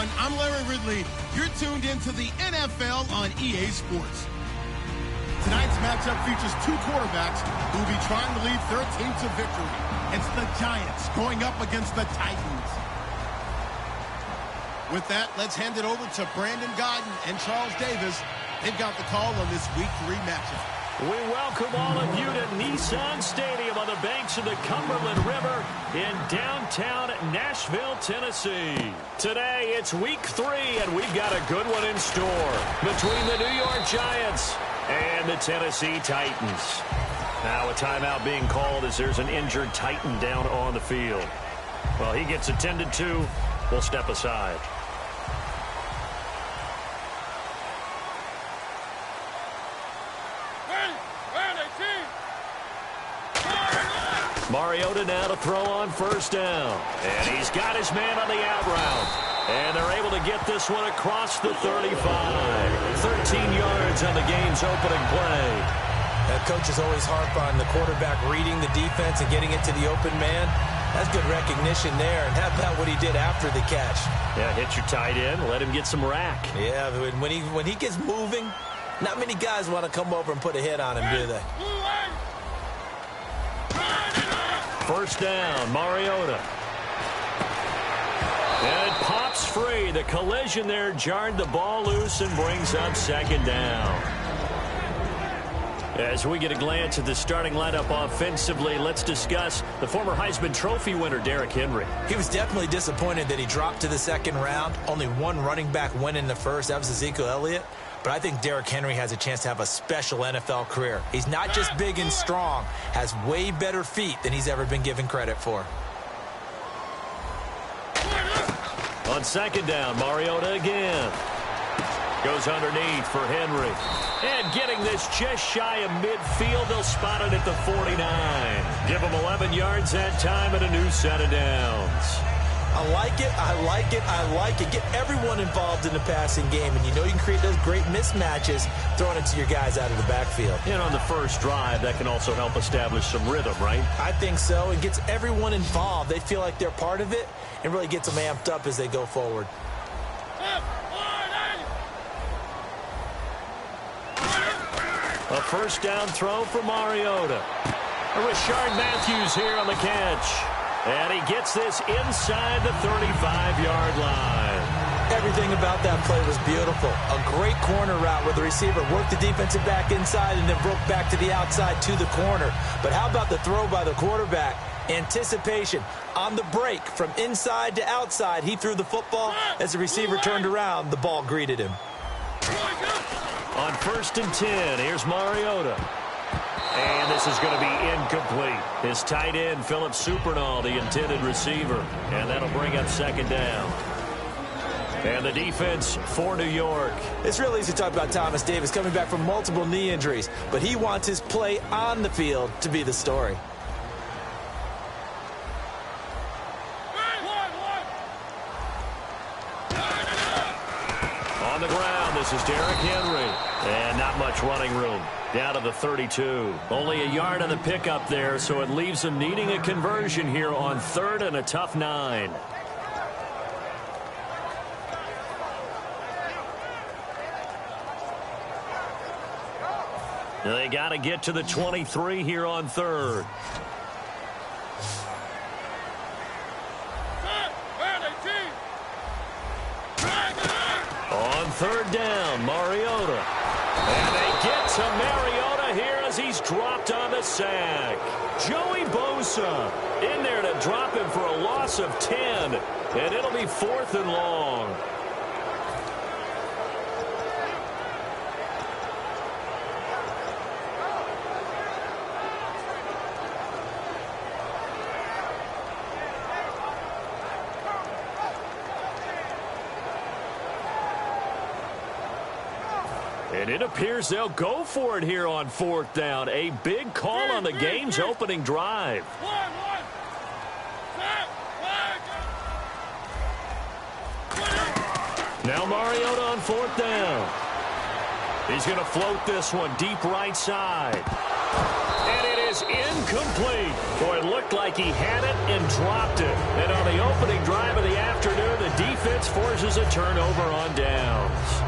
everyone. I'm Larry Ridley. You're tuned into the NFL on EA Sports. Tonight's matchup features two quarterbacks who will be trying to lead their team to victory. It's the Giants going up against the Titans. With that, let's hand it over to Brandon Gaudin and Charles Davis. They've got the call on this Week 3 matchup. We welcome all of you to Nissan Stadium on the banks of the Cumberland River in downtown Nashville, Tennessee. Today, it's Week 3, and we've got a good one in store between the New York Giants and the Tennessee Titans. Now, a timeout being called as there's an injured Titan down on the field. Well, he gets attended to. We'll step aside. Mariota now to throw on first down. And he's got his man on the out route. And they're able to get this one across the 35. 13 yards on the game's opening play. Coaches always harp on the quarterback reading the defense and getting it to the open man. That's good recognition there. And how about what he did after the catch? Yeah, hit your tight end. Let him get some rack. Yeah, when he gets moving, not many guys want to come over and put a hit on him, do they? First down, Mariota. And it pops free. The collision there jarred the ball loose and brings up second down. As we get a glance at the starting lineup offensively, let's discuss the former Heisman Trophy winner, Derrick Henry. He was definitely disappointed that he dropped to the second round. Only one running back went in the first. That was Ezekiel Elliott. But I think Derrick Henry has a chance to have a special NFL career. He's not just big and strong, has way better feet than he's ever been given credit for. On second down, Mariota again. Goes underneath for Henry. And getting this just shy of midfield, they'll spot it at the 49. Give him 11 yards that time and a new set of downs. I like it, I like it, I like it. Get everyone involved in the passing game, and you know you can create those great mismatches throwing it to your guys out of the backfield. And on the first drive, that can also help establish some rhythm, right? I think so. It gets everyone involved. They feel like they're part of it and really gets them amped up as they go forward. A first down throw for Mariota. Rishard Matthews here on the catch. And he gets this inside the 35-yard line. Everything about that play was beautiful. A great corner route where the receiver worked the defensive back inside and then broke back to the outside to the corner. But how about the throw by the quarterback? Anticipation on the break from inside to outside. He threw the football. As the receiver turned around, the ball greeted him. On 1st and 10, here's Mariota. And this is going to be incomplete. His tight end, Philip Supernall, the intended receiver. And that'll bring up second down. And the defense for New York. It's real easy to talk about Thomas Davis coming back from multiple knee injuries. But he wants his play on the field to be the story. On the ground, this is Derrick Henry. And not much running room. Down to the 32. Only a yard on the pickup there, so it leaves him needing a conversion here on 3rd and a tough 9. They got to get to the 23 here on 3rd. On 3rd down, Mariota. And they get to Mariota here as he's dropped on the sack. Joey Bosa in there to drop him for a loss of 10. And it'll be 4th and long. And it appears they'll go for it here on 4th down. A big call on the game's opening drive. Now Mariota on 4th down. He's going to float this one deep right side. And it is incomplete. Boy, it looked like he had it and dropped it. And on the opening drive of the afternoon, the defense forces a turnover on downs.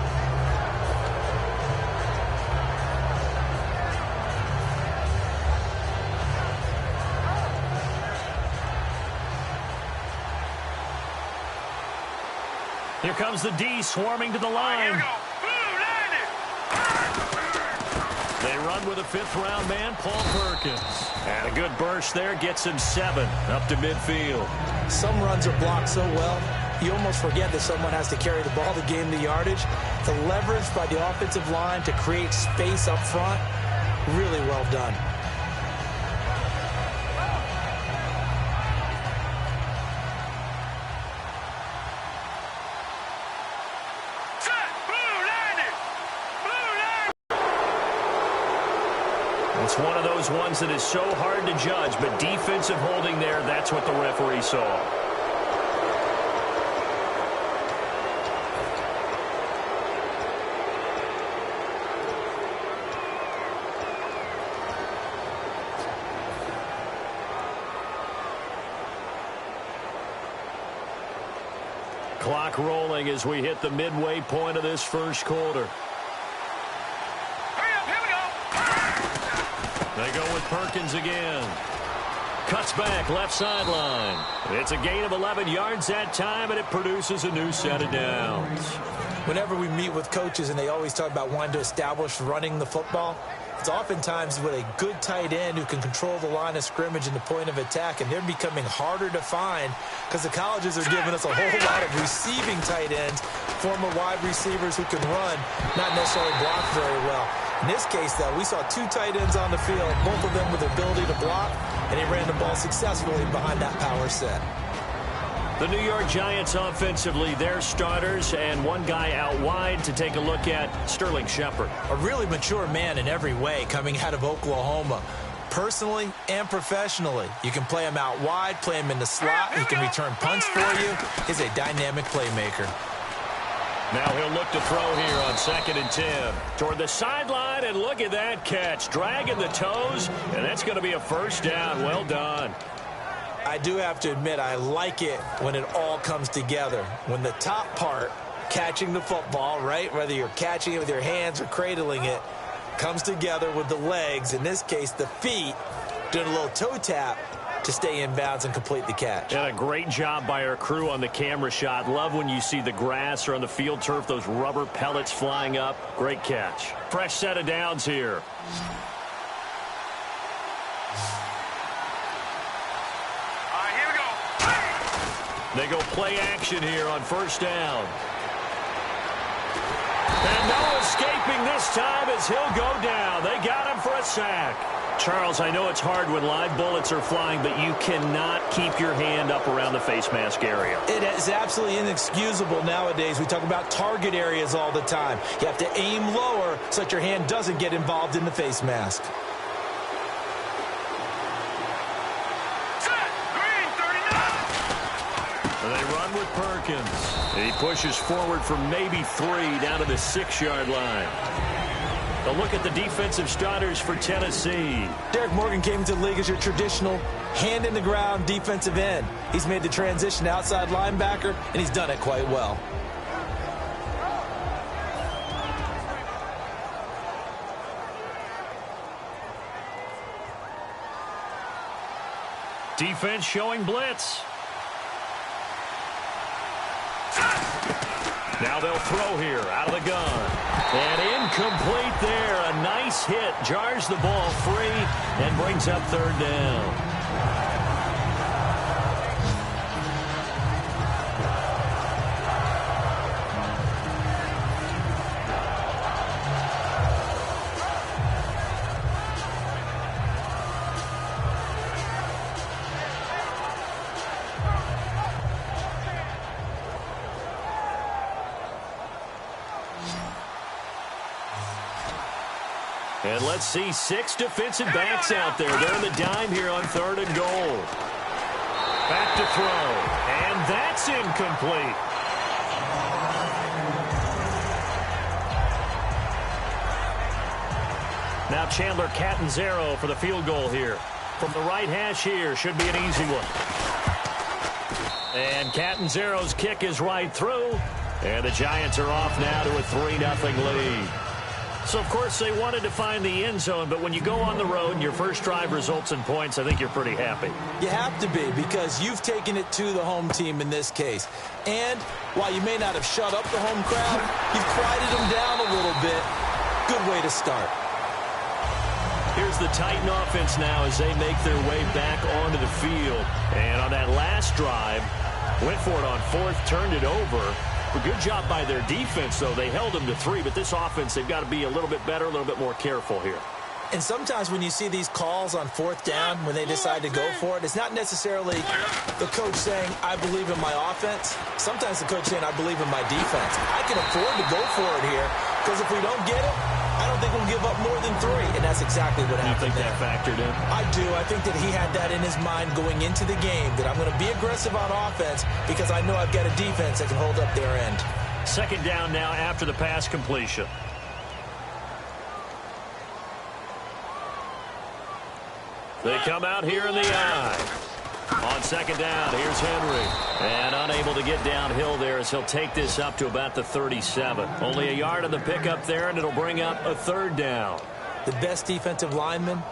Here comes the D swarming to the line. They run with a fifth-round man, Paul Perkins. And a good burst there gets him 7 up to midfield. Some runs are blocked so well, you almost forget that someone has to carry the ball to gain the yardage. The leverage by the offensive line to create space up front, really well done. It's one of those ones that is so hard to judge, but defensive holding there, that's what the referee saw. Clock rolling as we hit the midway point of this first quarter. They go with Perkins again. Cuts back, left sideline. It's a gain of 11 yards that time, and it produces a new set of downs. Whenever we meet with coaches and they always talk about wanting to establish running the football, it's oftentimes with a good tight end who can control the line of scrimmage and the point of attack, and they're becoming harder to find because the colleges are giving us a whole lot of receiving tight ends, former wide receivers who can run, not necessarily block very well. In this case, though, we saw 2 tight ends on the field, both of them with the ability to block, and he ran the ball successfully behind that power set. The New York Giants offensively, their starters, and one guy out wide to take a look at, Sterling Shepard. A really mature man in every way coming out of Oklahoma. Personally and professionally, you can play him out wide, play him in the slot, he can return punts for you. He's a dynamic playmaker. Now he'll look to throw here on 2nd and 10. Toward the sideline, and look at that catch. Dragging the toes, and that's going to be a first down. Well done. I do have to admit, I like it when it all comes together. When the top part, catching the football, right, whether you're catching it with your hands or cradling it, comes together with the legs, in this case the feet, doing a little toe tap to stay in bounds and complete the catch. And a great job by our crew on the camera shot. Love when you see the grass or on the field turf, those rubber pellets flying up. Great catch. Fresh set of downs here. All right, here we go. They go play action here on first down. And no escaping this time as he'll go down. They got him for a sack. Charles, I know it's hard when live bullets are flying, but you cannot keep your hand up around the face mask area. It is absolutely inexcusable nowadays. We talk about target areas all the time. You have to aim lower so that your hand doesn't get involved in the face mask. Set. Green, 39. And they run with Perkins. He pushes forward for maybe 3 down to the 6-yard line. A look at the defensive starters for Tennessee. Derek Morgan came into the league as your traditional hand-in-the-ground defensive end. He's made the transition to outside linebacker, and he's done it quite well. Defense showing blitz. Now they'll throw here out of the gun. And incomplete there. A nice hit. Jars the ball free and brings up 3rd down. And let's see 6 defensive backs out there. They're in the dime here on 3rd and goal. Back to throw. And that's incomplete. Now Chandler Catanzaro for the field goal here. From the right hash here, should be an easy one. And Catanzaro's kick is right through. And the Giants are off now to a 3-0 lead. So, of course, they wanted to find the end zone, but when you go on the road and your first drive results in points, I think you're pretty happy. You have to be, because you've taken it to the home team in this case. And while you may not have shut up the home crowd, you've quieted them down a little bit. Good way to start. Here's the Titan offense now as they make their way back onto the field. And on that last drive, went for it on fourth, turned it over. A good job by their defense, though. They held them to 3, but this offense, they've got to be a little bit better, a little bit more careful here. And sometimes when you see these calls on fourth down, when they decide to go for it, it's not necessarily the coach saying, I believe in my offense. Sometimes the coach saying, I believe in my defense. I can afford to go for it here, because if we don't get it, I don't think we'll give up more than 3, and that's exactly what happened. You think that factored in? I do. I think that he had that in his mind going into the game, that I'm going to be aggressive on offense because I know I've got a defense that can hold up their end. Second down now after the pass completion. They come out here in the eye. On second down, here's Henry. And unable to get downhill there as he'll take this up to about the 37. Only a yard on the pickup there, and it'll bring up a third down. The best defensive linemen,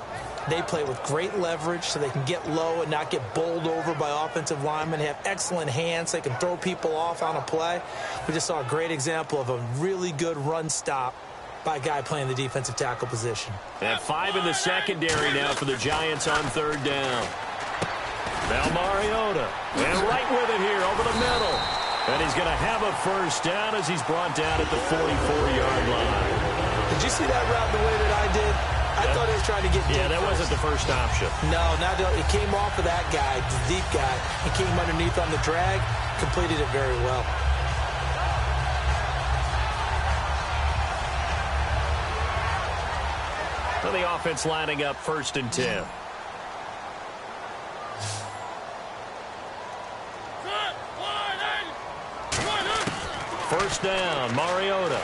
they play with great leverage so they can get low and not get bowled over by offensive linemen. They have excellent hands. They can throw people off on a play. We just saw a great example of a really good run stop by a guy playing the defensive tackle position. And 5 in the secondary now for the Giants on third down. Now Mariota, and right with it here over the middle. And he's going to have a first down as he's brought down at the 44-yard line. Did you see that route the way that I did? I thought he was trying to get deep. Yeah, that wasn't the first option. No, it came off of that guy, the deep guy. He came underneath on the drag, completed it very well. So the offense lining up 1st and 10. First down, Mariota.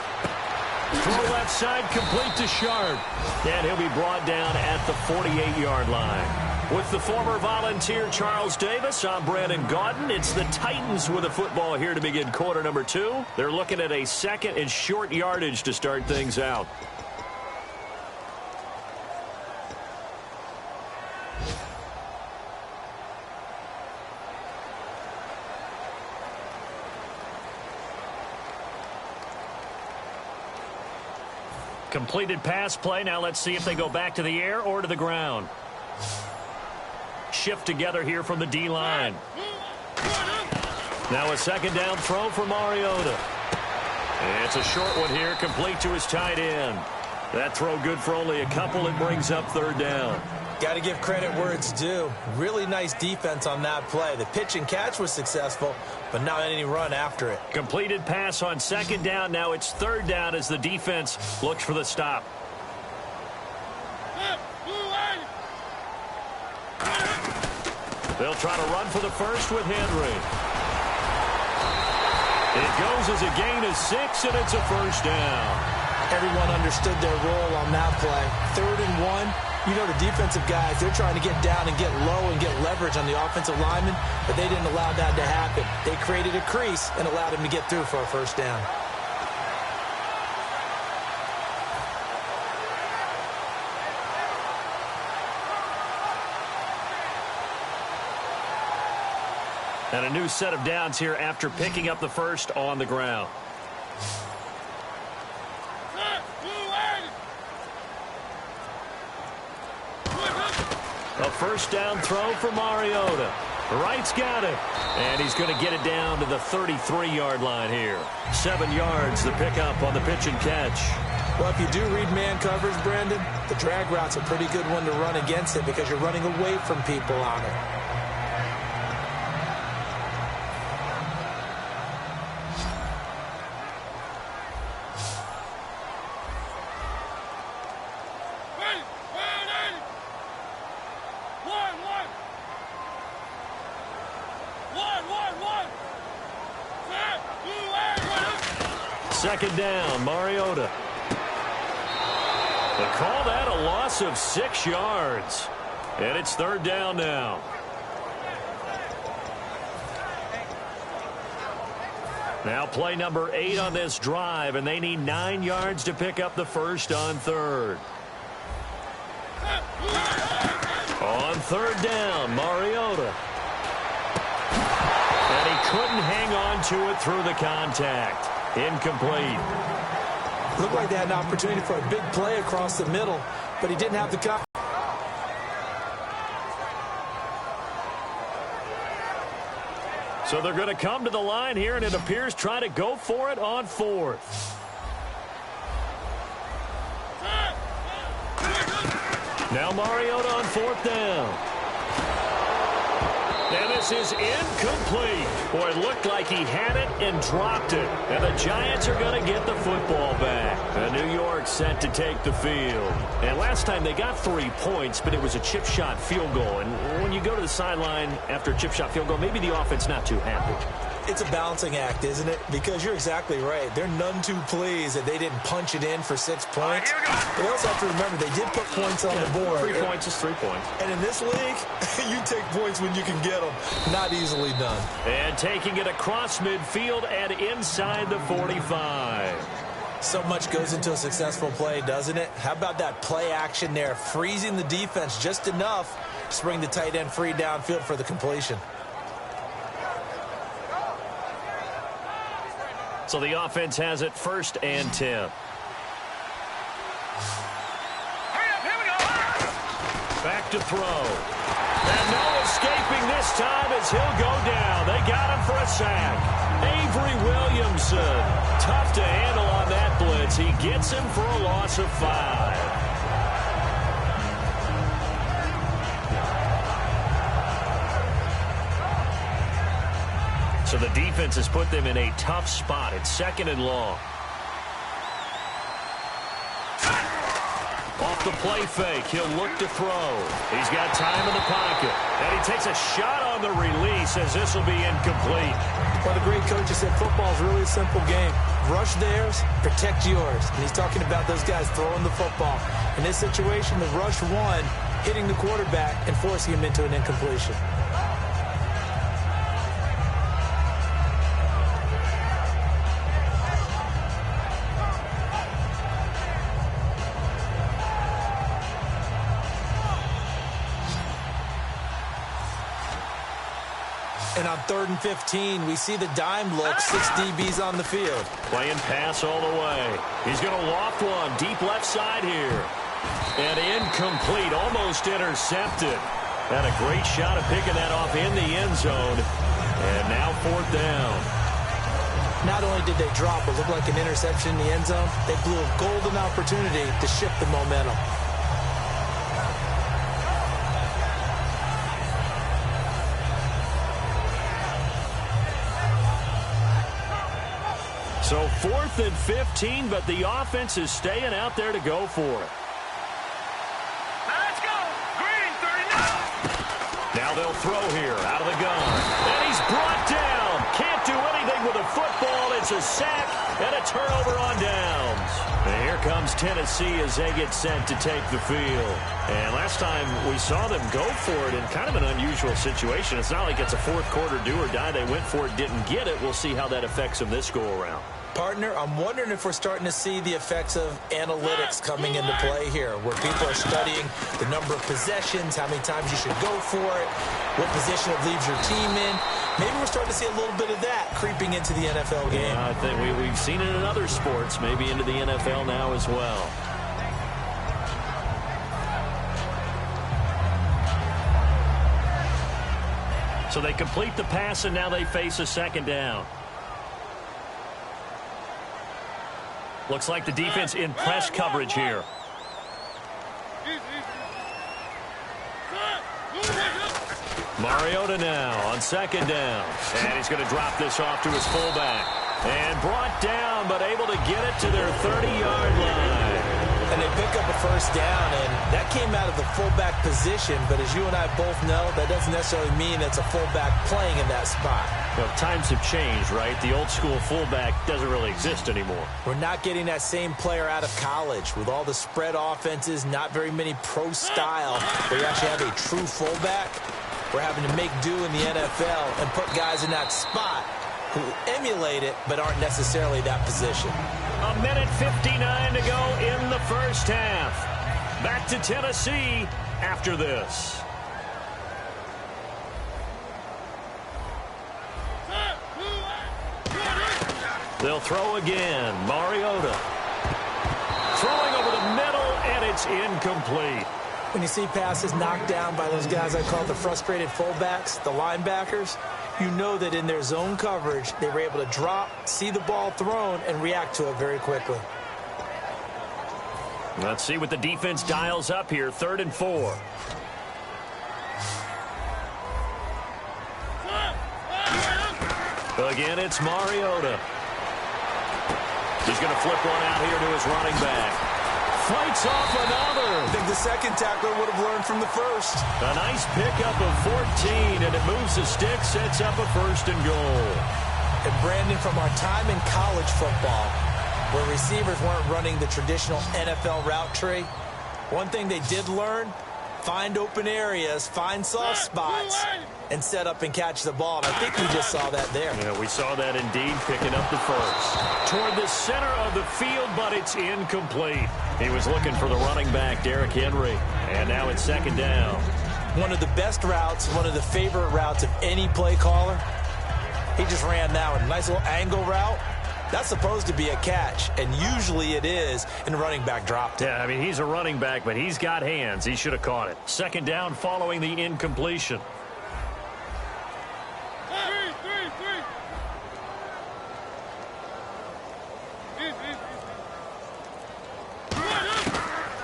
Throw left side, complete to Sharp. And he'll be brought down at the 48-yard line. With the former Volunteer Charles Davis, I'm Brandon Gaudin. It's the Titans with the football here to begin quarter number 2. They're looking at a second and short yardage to start things out. Completed pass play. Now let's see if they go back to the air or to the ground. Shift together here from the D-line. Now a second down throw for Mariota. It's a short one here, complete to his tight end. That throw good for only a couple. It brings up third down. Got to give credit where it's due. Really nice defense on that play. The pitch and catch was successful, but not any run after it. Completed pass on second down. Now it's third down as the defense looks for the stop. They'll try to run for the first with Henry. It goes as a gain of 6, and it's a first down. Everyone understood their role on that play. 3rd and 1. You know, the defensive guys, they're trying to get down and get low and get leverage on the offensive linemen, but they didn't allow that to happen. They created a crease and allowed him to get through for a first down. And a new set of downs here after picking up the first on the ground. A first down throw for Mariota. Wright's got it. And he's going to get it down to the 33-yard line here. 7 yards, the pickup on the pitch and catch. Well, if you do read man coverage, Brandon, the drag route's a pretty good one to run against it because you're running away from people on it. Second down, Mariota. They call that a loss of 6 yards. And it's third down now. Now play number 8 on this drive, and they need 9 yards to pick up the first on third. On third down, Mariota. And he couldn't hang on to it through the contact. Incomplete. Looked like they had an opportunity for a big play across the middle, but he didn't have the contact. So they're going to come to the line here, and it appears try to go for it on fourth. Now Mariota on fourth down. And this is incomplete. Boy, it looked like he had it and dropped it. And the Giants are going to get the football back. And New York set to take the field. And last time they got 3 points, but it was a chip shot field goal. And when you go to the sideline after a chip shot field goal, maybe the offense not too happy. It's a balancing act, isn't it? Because you're exactly right. They're none too pleased that they didn't punch it in for 6 points. But they also have to remember they did put points on the board. 3 points is 3 points. And in this league, you take points when you can get them. Not easily done. And taking it across midfield and inside the 45. So much goes into a successful play, doesn't it? How about that play action there? Freezing the defense just enough to bring the tight end free downfield for the completion. So the offense has it first and 10. Hurry up, here we go. Back to throw. And no escaping this time as he'll go down. They got him for a sack. Avery Williamson. Tough to handle on that blitz. He gets him for a loss of 5. So the defense has put them in a tough spot. It's second and long. Off the play fake, he'll look to throw. He's got time in the pocket. And he takes a shot on the release as this will be incomplete. Well, the great coach said football is really a simple game. Rush theirs, protect yours. And he's talking about those guys throwing the football. In this situation, the rush one, hitting the quarterback and forcing him into an incompletion. And on 3rd and 15, we see the dime look, 6 DBs on the field. Playing pass all the way. He's going to loft one deep left side here. And incomplete, almost intercepted. Had a great shot of picking that off in the end zone. And now 4th down. Not only did they drop what looked like an interception in the end zone, they blew a golden opportunity to shift the momentum. So 4th and 15, but the offense is staying out there to go for it. Let's go. Green, 39. Now they'll throw here out of the gun. And he's brought down. Can't do anything with a football. It's a sack and a turnover on downs. And here comes Tennessee as they get set to take the field. And last time we saw them go for it in kind of an unusual situation. It's not like it's a fourth quarter do or die. They went for it, didn't get it. We'll see how that affects them this go-around. Partner, I'm wondering if we're starting to see the effects of analytics coming into play here, where people are studying the number of possessions, how many times you should go for it, what position it leaves your team in. Maybe we're starting to see a little bit of that creeping into the NFL game. I think we've seen it in other sports, maybe into the NFL now as well. So they complete the pass, and now they face a second down. Looks like the defense in press coverage here. Mariota now on second down. And he's going to drop this off to his fullback. And brought down, but able to get it to their 30-yard line. And they pick up a first down, and that came out of the fullback position. But as you and I both know, that doesn't necessarily mean it's a fullback playing in that spot. Well, times have changed, right? The old school fullback doesn't really exist anymore. We're not getting that same player out of college. With all the spread offenses, not very many pro style, where you actually have a true fullback. We're having to make do in the NFL and put guys in that spot who emulate it but aren't necessarily that position. A minute 59 to go in the first half. Back to Tennessee after this. They'll throw again. Mariota. Throwing over the middle, and it's incomplete. When you see passes knocked down by those guys I call the frustrated fullbacks, the linebackers, you know that in their zone coverage, they were able to drop, see the ball thrown, and react to it very quickly. Let's see what the defense dials up here. 3rd and 4. Again, it's Mariota. He's going to flip one out here to his running back. Fights off another. I think the second tackler would have learned from the first. A nice pickup of 14, and it moves the stick, sets up a 1st and goal. And Brandon, from our time in college football, where receivers weren't running the traditional NFL route tree, one thing they did learn, find open areas, find soft spots, and set up and catch the ball. And I think we just saw that there. Yeah, we saw that indeed, picking up the first. Toward the center of the field, but it's incomplete. He was looking for the running back, Derrick Henry. And now it's 2nd down. One of the best routes, one of the favorite routes of any play caller. He just ran that one. Nice little angle route. That's supposed to be a catch, and usually it is, and the running back dropped it. Yeah, I mean, he's a running back, but he's got hands. He should have caught it. 2nd down following the incompletion.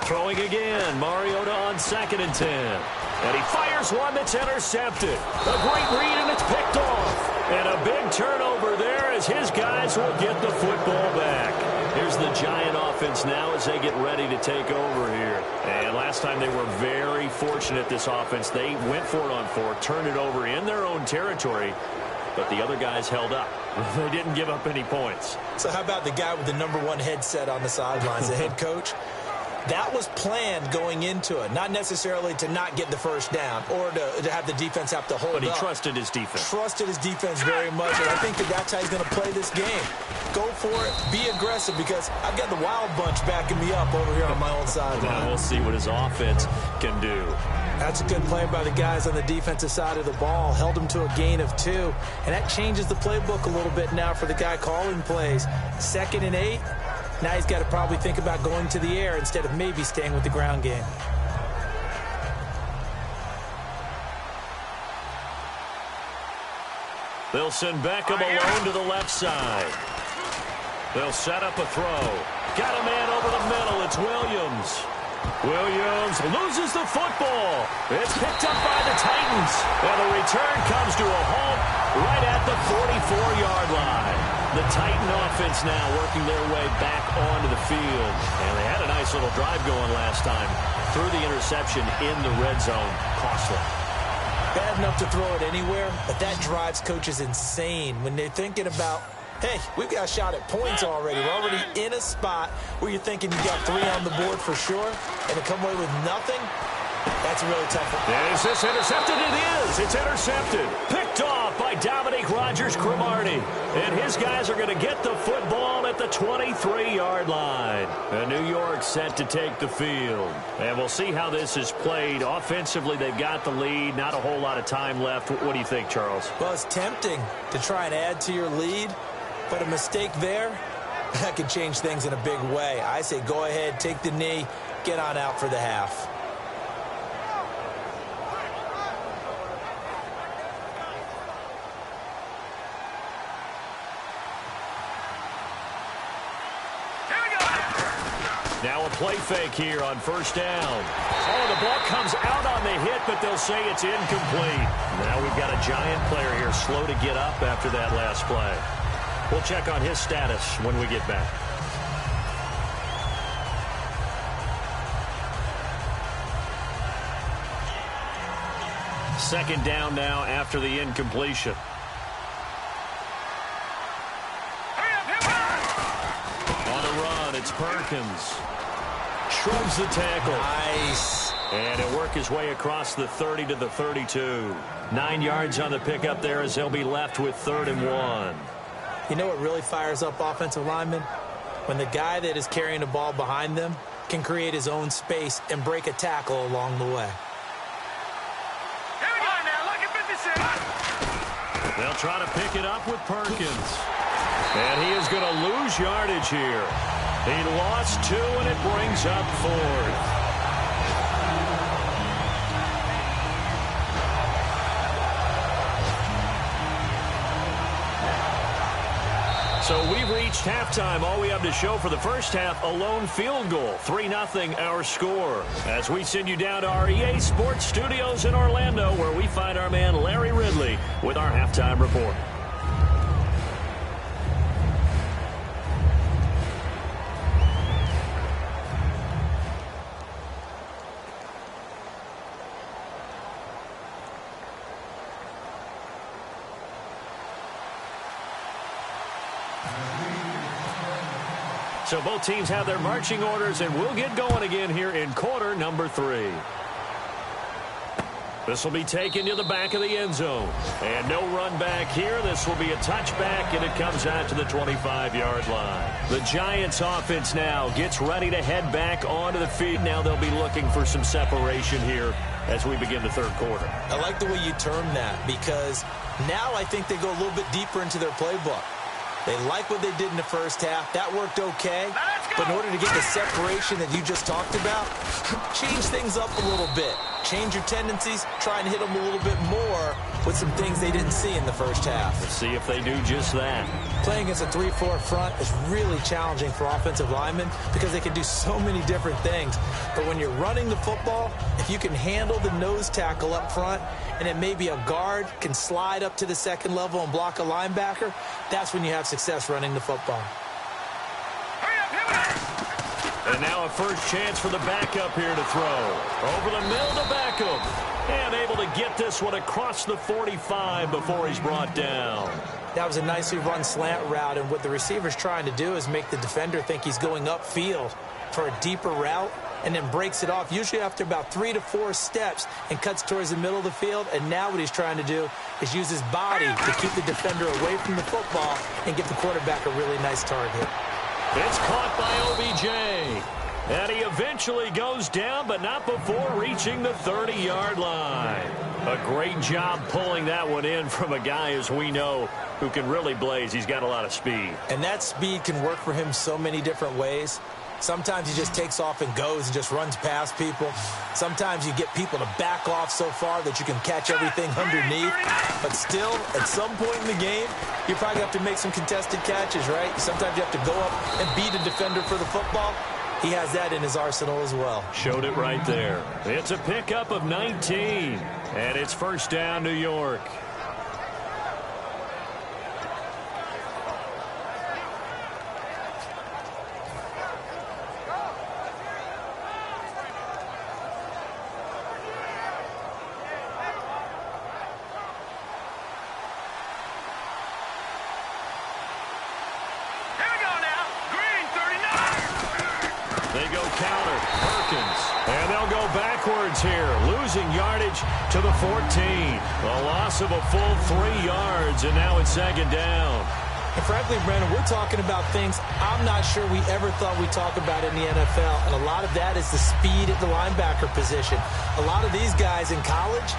Throwing again, Mariota on 2nd and 10. And he fires one that's intercepted. A great read, and it's picked off. And a big turnover there as his guys will get the football back. Here's the Giant offense now as they get ready to take over here. And last time they were very fortunate, this offense. They went for it on 4, turned it over in their own territory, but the other guys held up. They didn't give up any points. So how about the guy with the #1 headset on the sidelines, the head coach? That was planned going into it, not necessarily to not get the first down or to have the defense have to hold up. But he trusted his defense. Trusted his defense very much, and I think that's how he's going to play this game. Go for it, be aggressive, because I've got the Wild Bunch backing me up over here on my own sideline. We'll see what his offense can do. That's a good play by the guys on the defensive side of the ball. Held them to a gain of 2, and that changes the playbook a little bit now for the guy calling plays. 2nd and 8. Now he's got to probably think about going to the air instead of maybe staying with the ground game. They'll send Beckham alone to the left side. They'll set up a throw. Got a man over the middle. It's Williams. Williams loses the football. It's picked up by the Titans. And the return comes to a halt right at the 44-yard line. The Titan offense now working their way back onto the field. And they had a nice little drive going last time. Threw the interception in the red zone. Costly. Bad enough to throw it anywhere, but that drives coaches insane when they're thinking about, hey, we've got a shot at points already. We're already in a spot where you're thinking you got 3 on the board for sure, and to come away with nothing, that's a really tough one. Is this intercepted? It is. It's intercepted. Picked off by Dominique Rodgers-Cromartie. And his guys are going to get the football at the 23-yard line. And New York set to take the field. And we'll see how this is played. Offensively, they've got the lead. Not a whole lot of time left. What do you think, Charles? Well, it's tempting to try and add to your lead, but a mistake there, that could change things in a big way. I say go ahead, take the knee, get on out for the half. Now a play fake here on 1st down. Oh, the ball comes out on the hit, but they'll say it's incomplete. Now we've got a Giant player here slow to get up after that last play. We'll check on his status when we get back. Second down now after the incompletion. On the run, it's Perkins. Shrugs the tackle. Nice. And he'll work his way across the 30 to the 32. 9 yards on the pickup there as they'll be left with 3rd and 1. You know what really fires up offensive linemen? When the guy that is carrying the ball behind them can create his own space and break a tackle along the way. Here we go now. Look at 56. They'll try to pick it up with Perkins. And he is going to lose yardage here. He lost 2, and it brings up 4th. So we've reached halftime. All we have to show for the first half, a lone field goal. 3-0 our score. As we send you down to our EA Sports Studios in Orlando, where we find our man Larry Ridley with our halftime report. So both teams have their marching orders, and we'll get going again here in quarter number 3. This will be taken to the back of the end zone. And no run back here. This will be a touchback, and it comes out to the 25-yard line. The Giants offense now gets ready to head back onto the field. Now they'll be looking for some separation here as we begin the third quarter. I like the way you term that, because now I think they go a little bit deeper into their playbook. They like what they did in the first half. That worked okay. But in order to get the separation that you just talked about, change things up a little bit. Change your tendencies. Try and hit them a little bit more with some things they didn't see in the first half. Let's see if they do just that. Playing against a 3-4 front is really challenging for offensive linemen because they can do so many different things. But when you're running the football, if you can handle the nose tackle up front, and then maybe a guard can slide up to the second level and block a linebacker, that's when you have success running the football. And now a first chance for the backup here to throw. Over the middle to Beckham. And able to get this one across the 45 before he's brought down. That was a nicely run slant route, and what the receiver's trying to do is make the defender think he's going upfield for a deeper route, and then breaks it off, usually after about 3 to 4 steps, and cuts towards the middle of the field. And now what he's trying to do is use his body to keep the defender away from the football and give the quarterback a really nice target. It's caught by OBJ. And he eventually goes down, but not before reaching the 30-yard line. A great job pulling that one in from a guy, as we know, who can really blaze. He's got a lot of speed. And that speed can work for him so many different ways. Sometimes he just takes off and goes and just runs past people. Sometimes you get people to back off so far that you can catch everything underneath. But still, at some point in the game, you probably have to make some contested catches, right? Sometimes you have to go up and beat a defender for the football. He has that in his arsenal as well. Showed it right there. It's a pickup of 19, and it's first down, New York. Here, losing yardage to the 14. A loss of a full 3 yards, and now it's second down. And frankly, Brandon, we're talking about things I'm not sure we ever thought we'd talk about in the NFL, and a lot of that is the speed at the linebacker position. A lot of these guys in college,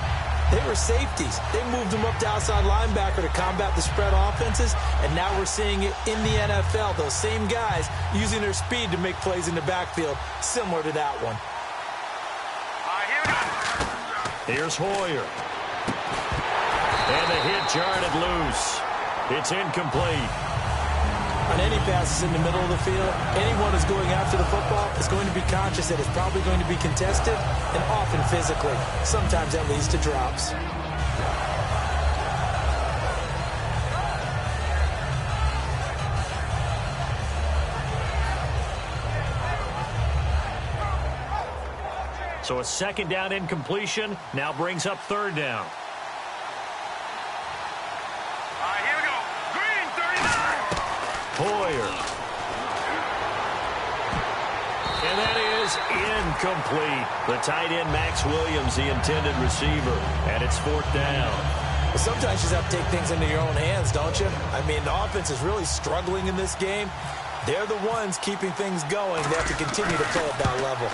they were safeties. They moved them up to outside linebacker to combat the spread offenses, and now we're seeing it in the NFL. Those same guys using their speed to make plays in the backfield, similar to that one. Here's Hoyer. And the hit jarred it loose. It's incomplete. On any passes in the middle of the field, anyone who's going after the football is going to be conscious that it's probably going to be contested, and often physically. Sometimes that leads to drops. So a second down incompletion now brings up third down. All right, here we go. Green, 39. Hoyer. And that is incomplete. The tight end, Max Williams, the intended receiver. And it's fourth down. Well, sometimes you just have to take things into your own hands, don't you? I mean, the offense is really struggling in this game. They're the ones keeping things going. They have to continue to play at that level.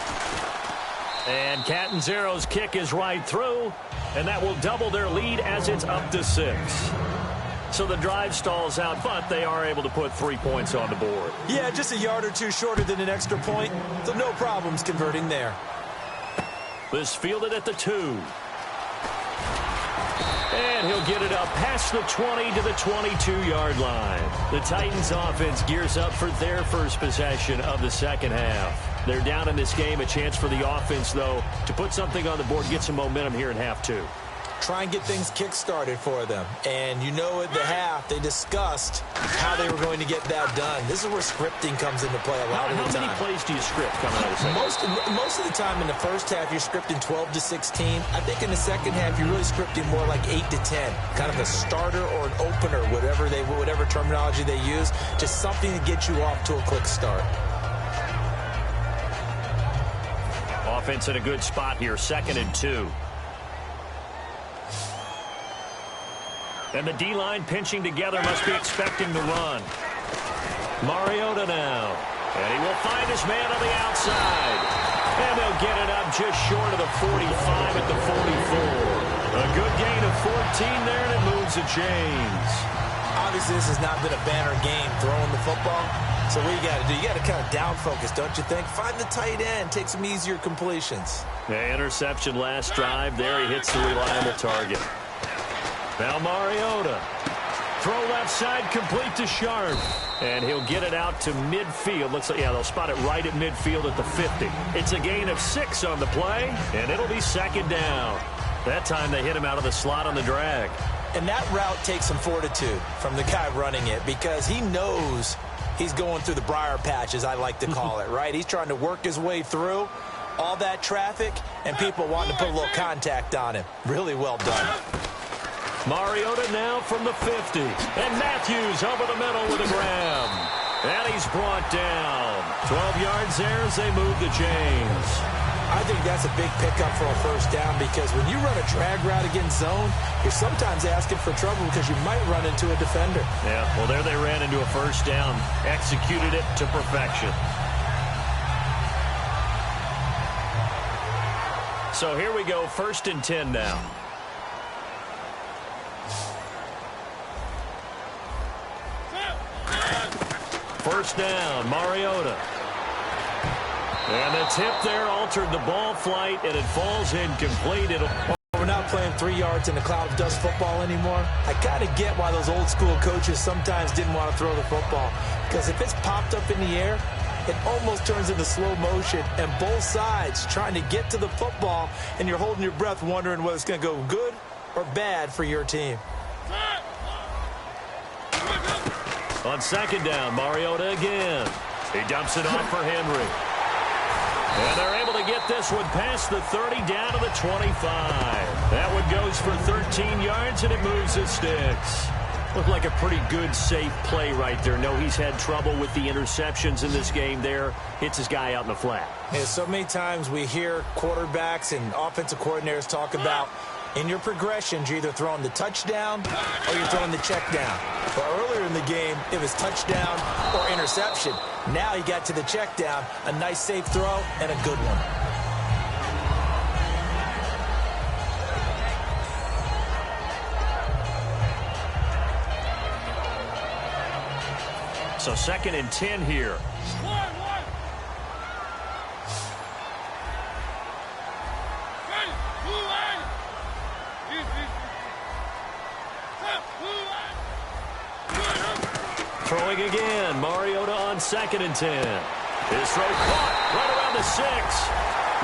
And Catanzaro's kick is right through, and that will double their lead as it's up to 6. So the drive stalls out, but they are able to put 3 points on the board. Yeah, just a yard or two shorter than an extra point, so no problems converting there. This fielded at the 2. And he'll get it up past the 20 to the 22-yard line. The Titans offense gears up for their first possession of the second half. They're down in this game. A chance for the offense, though, to put something on the board, get some momentum here in half 2. Try and get things kick-started for them. And you know at the half, they discussed how they were going to get that done. This is where scripting comes into play a lot of the time. How many plays do you script coming out of the second? Most of the time in the first half, you're scripting 12 to 16. I think in the second half, you're really scripting more like 8 to 10. Kind of a starter or an opener, whatever terminology they use. Just something to get you off to a quick start. Offense in a good spot here, 2nd and 2. And the D-line pinching together, must be expecting the run. Mariota now. And he will find his man on the outside. And they'll get it up just short of the 45 at the 44. A good gain of 14 there, and it moves the chains. Obviously, this has not been a banner game throwing the football. So what you got to do, you got to kind of down focus, don't you think? Find the tight end, take some easier completions. The interception last drive there. He hits the reliable target. Now Mariota. Throw left side, complete to Sharp. And he'll get it out to midfield. Looks like, yeah, they'll spot it right at midfield at the 50. It's a gain of 6 on the play, and it'll be second down. That time they hit him out of the slot on the drag. And that route takes some fortitude from the guy running it because he knows he's going through the briar patch, as I like to call it, right? He's trying to work his way through all that traffic and people wanting to put a little contact on him. Really well done. Mariota now from the 50. And Matthews over the middle with a grab. And he's brought down. 12 yards there as they move the chains. I think that's a big pickup for a first down because when you run a drag route against zone, you're sometimes asking for trouble because you might run into a defender. Yeah, well, there they ran into a first down. Executed it to perfection. So here we go, 1st and 10 now. First down, Mariota. And the tip there altered the ball flight, and it falls incomplete. We're not playing 3 yards in a cloud of dust football anymore. I kind of get why those old school coaches sometimes didn't want to throw the football. Because if it's popped up in the air, it almost turns into slow motion. And both sides trying to get to the football, and you're holding your breath wondering whether it's going to go good or bad for your team. On second down, Mariota again. He dumps it off for Henry. And they're able to get this one past the 30 down to the 25. That one goes for 13 yards, and it moves the sticks. Looked like a pretty good, safe play right there. No, he's had trouble with the interceptions in this game there. Hits his guy out in the flat. Yeah, so many times we hear quarterbacks and offensive coordinators talk about in your progressions, you're either throwing the touchdown or you're throwing the check down. But earlier in the game, it was touchdown or interception. Now he got to the check down, a nice safe throw, and a good one. So 2nd and 10 here. Throwing again, Mariota on 2nd and 10. His throw caught right around the 6.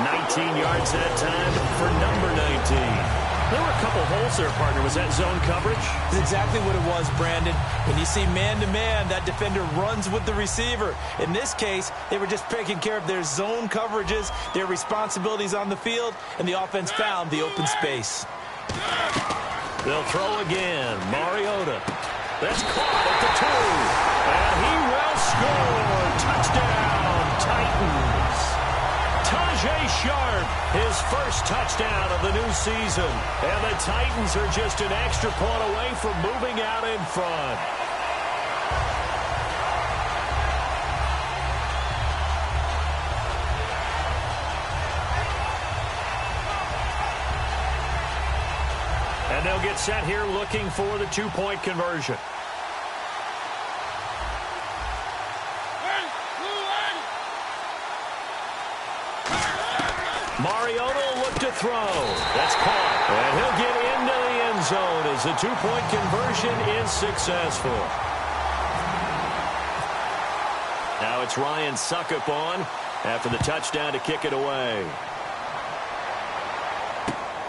19 yards that time for number 19. There were a couple holes there, partner. Was that zone coverage? That's exactly what it was, Brandon. When you see man-to-man, that defender runs with the receiver. In this case, they were just taking care of their zone coverages, their responsibilities on the field, and the offense found the open space. They'll throw again. Mariota. That's caught at the 2. And he will score. Touchdown, Titans. Tajae Sharpe, his first touchdown of the new season. And the Titans are just an extra point away from moving out in front. And they'll get set here looking for the 2-point conversion. Mariota will look to throw. That's caught. And he'll get into the end zone as the 2-point conversion is successful. Now it's Ryan Succop on after the touchdown to kick it away.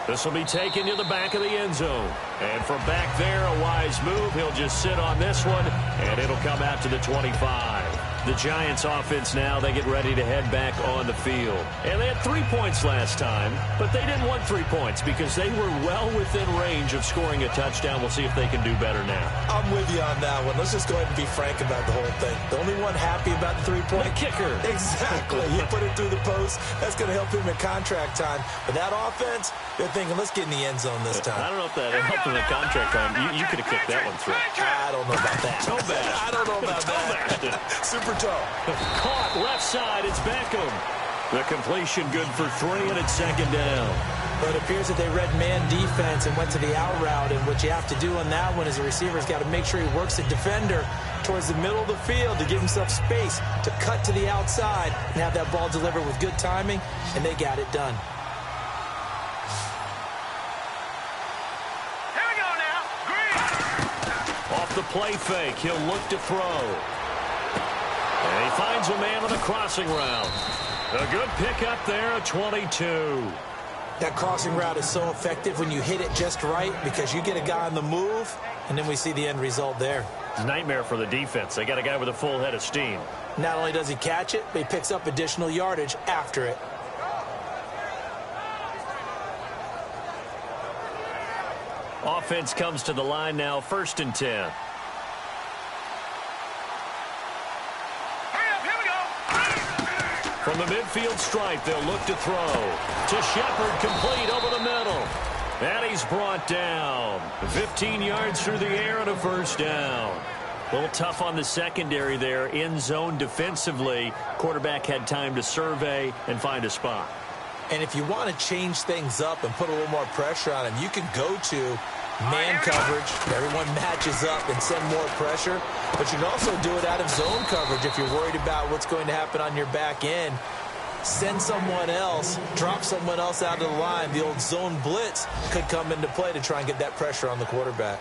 This will be taken to the back of the end zone. And from back there, a wise move. He'll just sit on this one, and it'll come out to the 25. The Giants offense now, they get ready to head back on the field. And they had 3 points last time, but they didn't want 3 points because they were well within range of scoring a touchdown. We'll see if they can do better now. I'm with you on that one. Let's just go ahead and be frank about the whole thing. The only one happy about the 3-point? The kicker. Exactly. He put it through the post. That's going to help him in contract time. But that offense, they're thinking, let's get in the end zone this time. I don't know if that helped him in contract time. You could have kicked that one through. I don't know about that. Toe bash. I don't know about that. Super toe. Caught left side. It's Beckham. The completion good for 3, and it's second down. But it appears that they read man defense and went to the out route. And what you have to do on that one is the receiver's got to make sure he works the defender towards the middle of the field to give himself space to cut to the outside and have that ball delivered with good timing, and they got it done. Here we go now. Green. Off the play fake, he'll look to throw. And he finds a man on the crossing route. A good pickup there at 22. That crossing route is so effective when you hit it just right because you get a guy on the move, and then we see the end result there. It's a nightmare for the defense. They got a guy with a full head of steam. Not only does he catch it, but he picks up additional yardage after it. Offense comes to the line now, 1st and 10. From the midfield stripe, they'll look to throw. To Shepard, complete over the middle. And he's brought down. 15 yards through the air and a first down. A little tough on the secondary there. In zone defensively. Quarterback had time to survey and find a spot. And if you want to change things up and put a little more pressure on him, you can go to man coverage. Everyone matches up and send more pressure. But you can also do it out of zone coverage if you're worried about what's going to happen on your back end. Send someone else, drop someone else out of the line. The old zone blitz could come into play to try and get that pressure on the quarterback.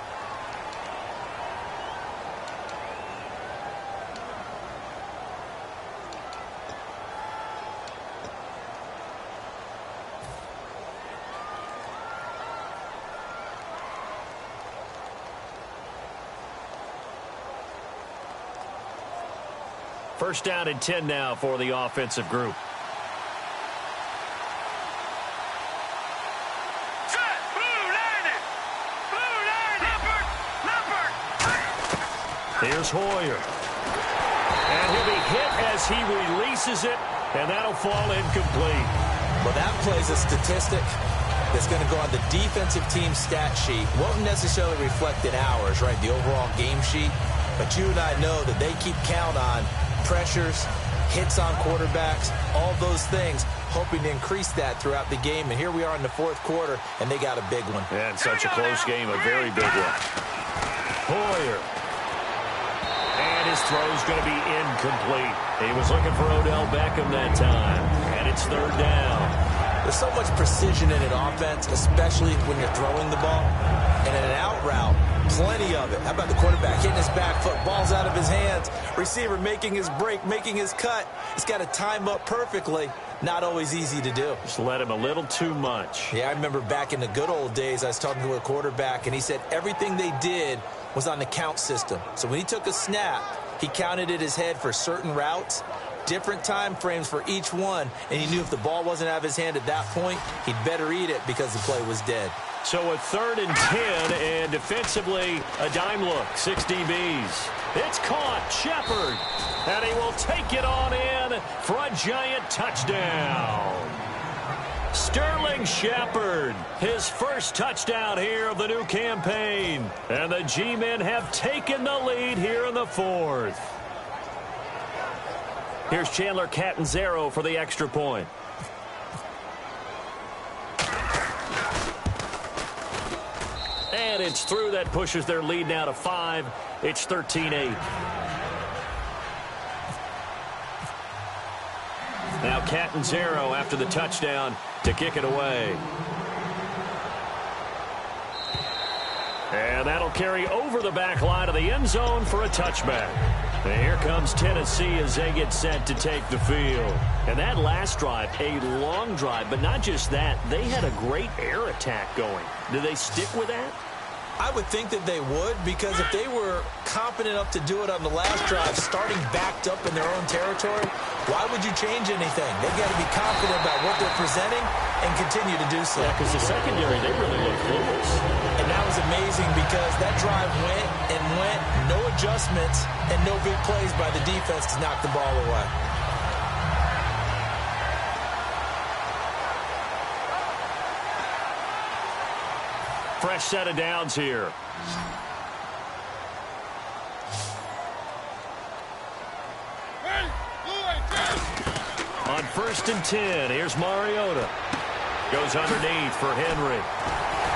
First down and 10 now for the offensive group. Set. Blue line it. Blue line it. Leopard. Here's Hoyer. And he'll be hit as he releases it, and that'll fall incomplete. Well, that plays a statistic that's going to go on the defensive team stat sheet. Won't necessarily reflect in ours, right, the overall game sheet. But you and I know that they keep count on pressures, hits on quarterbacks, all those things, hoping to increase that throughout the game. And here we are in the 4th quarter, and they got a big one. And such a close game, a very big one. Hoyer. And his throw's going to be incomplete. He was looking for Odell Beckham that time. And it's 3rd down. There's so much precision in an offense, especially when you're throwing the ball. And in an out route, plenty of it. How about the quarterback hitting his back foot, ball's out of his hands, receiver making his break, making his cut. He's got to time up perfectly. Not always easy to do. Just let him a little too much. Yeah, I remember back in the good old days, I was talking to a quarterback, and he said everything they did was on the count system. So when he took a snap, he counted in his head for certain routes, different time frames for each one, and he knew if the ball wasn't out of his hand at that point, he'd better eat it because the play was dead. So a 3rd and 10, and defensively, a dime look, 6 DBs. It's caught, Shepard, and he will take it on in for a giant touchdown. Sterling Shepard, his first touchdown here of the new campaign. And the G-men have taken the lead here in the 4th. Here's Chandler Catanzaro for the extra point. And it's through. That pushes their lead now to 5. It's 13-8. Now Catanzaro after the touchdown to kick it away. And that'll carry over the back line of the end zone for a touchback. And here comes Tennessee as they get set to take the field. And that last drive, a long drive, but not just that, they had a great air attack going. Do they stick with that? I would think that they would, because if they were confident enough to do it on the last drive, starting backed up in their own territory, why would you change anything? They've got to be confident about what they're presenting and continue to do so. Yeah, because the secondary, they really look clueless. And that was amazing because that drive went and went, no adjustments, and no big plays by the defense to knock the ball away. Fresh set of downs here. On 1st and 10, here's Mariota. Goes underneath for Henry.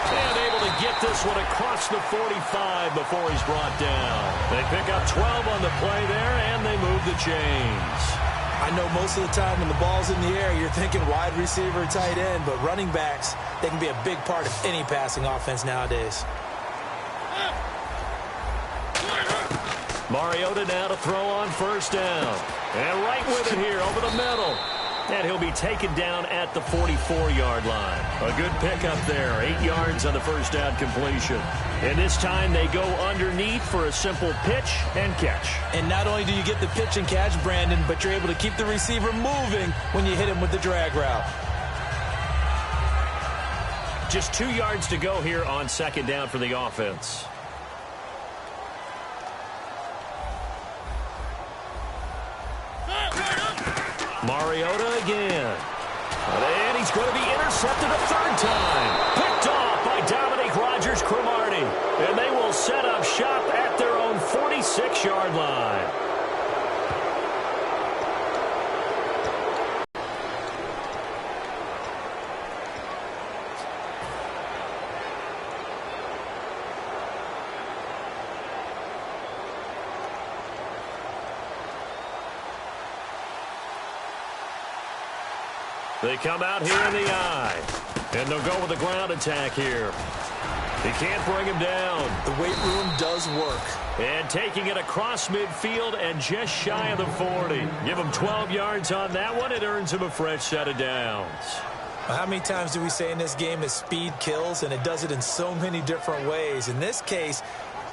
And able to get this one across the 45 before he's brought down. They pick up 12 on the play there, and they move the chains. I know most of the time when the ball's in the air, you're thinking wide receiver, tight end, but running backs, they can be a big part of any passing offense nowadays. Mariota now to throw on 1st down. And right with it here over the middle. And he'll be taken down at the 44-yard line. A good pickup there. 8 yards on the first down completion. And this time they go underneath for a simple pitch and catch. And not only do you get the pitch and catch, Brandon, but you're able to keep the receiver moving when you hit him with the drag route. Just 2 yards to go here on 2nd down for the offense. Mariota again. And he's going to be intercepted a 3rd time. Picked off by Dominique Rodgers-Cromartie. And they will set up shop at their own 46-yard line. They come out here in the eye. And they'll go with the ground attack here. He can't bring him down. The weight room does work. And taking it across midfield and just shy of the 40. Give him 12 yards on that one. It earns him a fresh set of downs. How many times do we say in this game that speed kills, and it does it in so many different ways? In this case,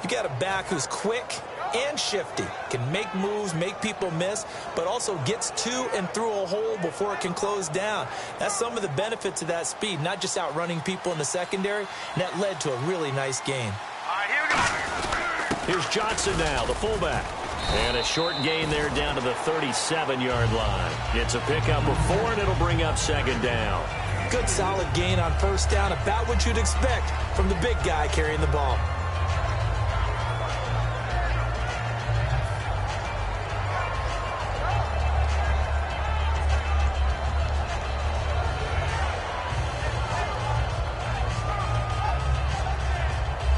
you got a back who's quick and shifty, can make moves, make people miss, but also gets to and through a hole before it can close down. That's some of the benefits of that speed, not just outrunning people in the secondary, and that led to a really nice gain. All right, here we go. Here's Johnson now, the fullback. And a short gain there down to the 37-yard line. It's a pickup of 4, and it'll bring up 2nd down. Good solid gain on 1st down, about what you'd expect from the big guy carrying the ball.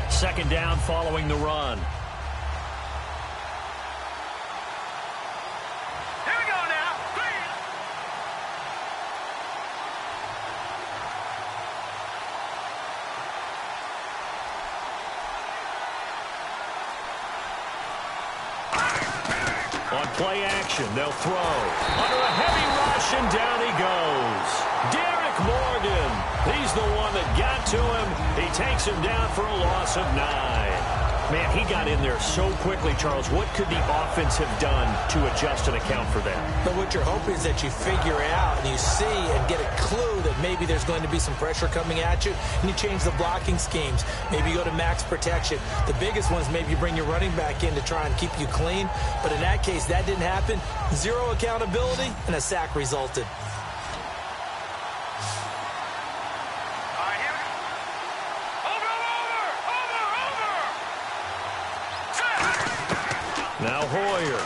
Second down following the run. Here we go now. play action. They'll throw. Under a heavy rush, and down he goes. Derek Morgan. He's the one that got to him. He takes him down for a loss of 9. Man, he got in there so quickly, Charles. What could the offense have done to adjust and account for that? But what you're hoping is that you figure out and you see and get a clue that maybe there's going to be some pressure coming at you, and you change the blocking schemes. Maybe you go to max protection. The biggest one is maybe you bring your running back in to try and keep you clean. But in that case, that didn't happen. Zero accountability, and a sack resulted. Now Hoyer.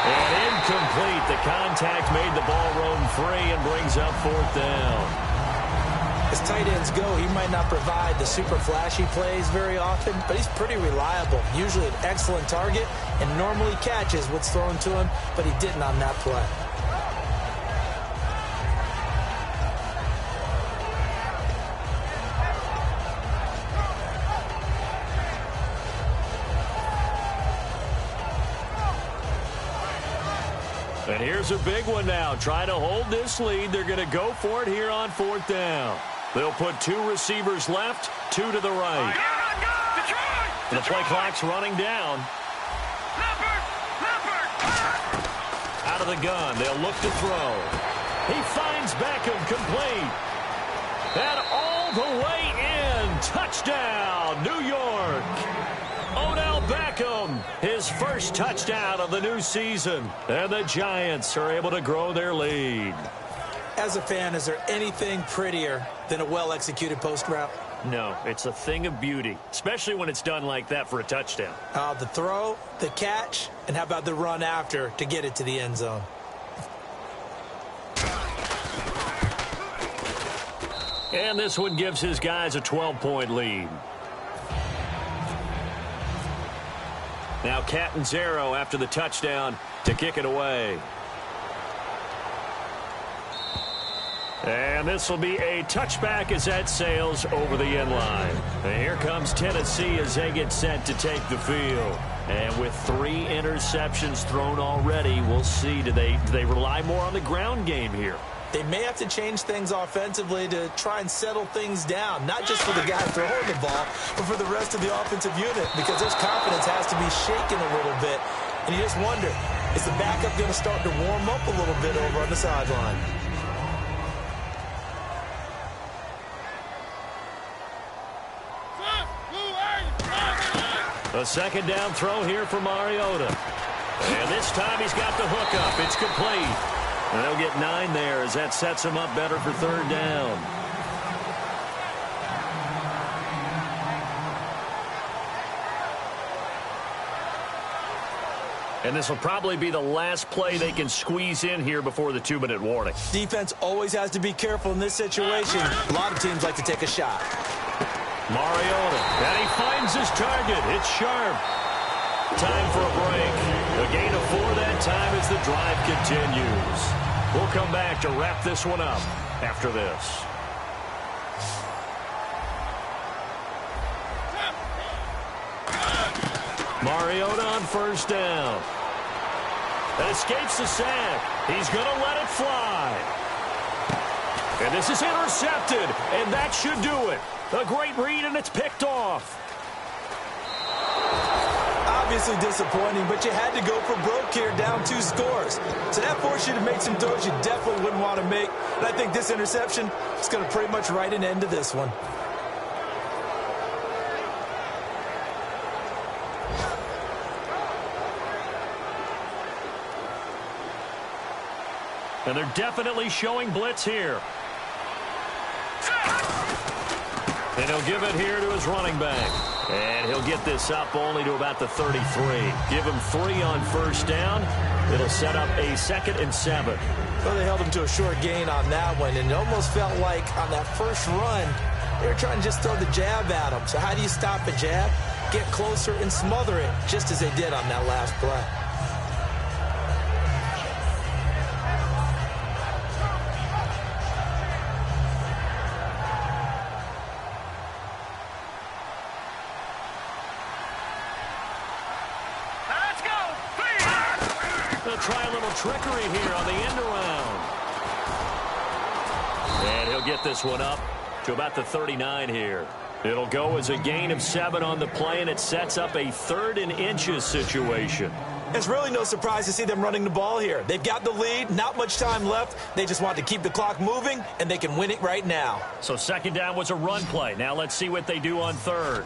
And incomplete. The contact made the ball roam free and brings up 4th down. As tight ends go, he might not provide the super flashy plays very often, but he's pretty reliable. Usually an excellent target and normally catches what's thrown to him, but he didn't on that play. And here's a big one now. Trying to hold this lead. They're going to go for it here on 4th down. They'll put 2 receivers left, 2 to the right. The play clock's running down. Out of the gun. They'll look to throw. He finds Beckham complete. And all the way in. Touchdown, New York. Odell Beckham, his first touchdown of the new season. And the Giants are able to grow their lead. As a fan, is there anything prettier than a well-executed post route? No, it's a thing of beauty, especially when it's done like that for a touchdown. The throw, the catch, and how about the run after to get it to the end zone? And this one gives his guys a 12-point lead. Now Catanzaro after the touchdown to kick it away. And this will be a touchback as that sails over the end line. And here comes Tennessee as they get set to take the field. And with 3 interceptions thrown already, we'll see. Do they rely more on the ground game here? They may have to change things offensively to try and settle things down, not just for the guy throwing the ball, but for the rest of the offensive unit, because their confidence has to be shaken a little bit. And you just wonder, is the backup going to start to warm up a little bit over on the sideline? A second down throw here for Mariota. And this time he's got the hook up. It's complete. And they'll get 9 there as that sets him up better for 3rd down. And this will probably be the last play they can squeeze in here before the 2-minute warning. Defense always has to be careful in this situation. A lot of teams like to take a shot. Mariota, and he finds his target. It's sharp. Time for a break. A gain of 4 that time as the drive continues. We'll come back to wrap this one up after this. Mariota on 1st down. And escapes the sack. He's going to let it fly. And this is intercepted. And that should do it. A great read, and it's picked off. Obviously disappointing, but you had to go for broke here, down 2 scores. So that forced you to make some throws you definitely wouldn't want to make. And I think this interception is going to pretty much write an end to this one. And they're definitely showing blitz here. And he'll give it here to his running back. And he'll get this up only to about the 33. Give him 3 on 1st down. It'll set up a 2nd and 7. Well, they held him to a short gain on that one, and it almost felt like on that first run, they were trying to just throw the jab at him. So how do you stop a jab? Get closer and smother it, just as they did on that last play. Let's go, please. they'll try a little trickery here on the end around. And he'll get this one up to about the 39 here. It'll go as a gain of 7 on the play, and it sets up a 3rd and inches situation. It's really no surprise to see them running the ball here. They've got the lead, not much time left. They just want to keep the clock moving, and they can win it right now. So 2nd down was a run play. Now let's see what they do on 3rd.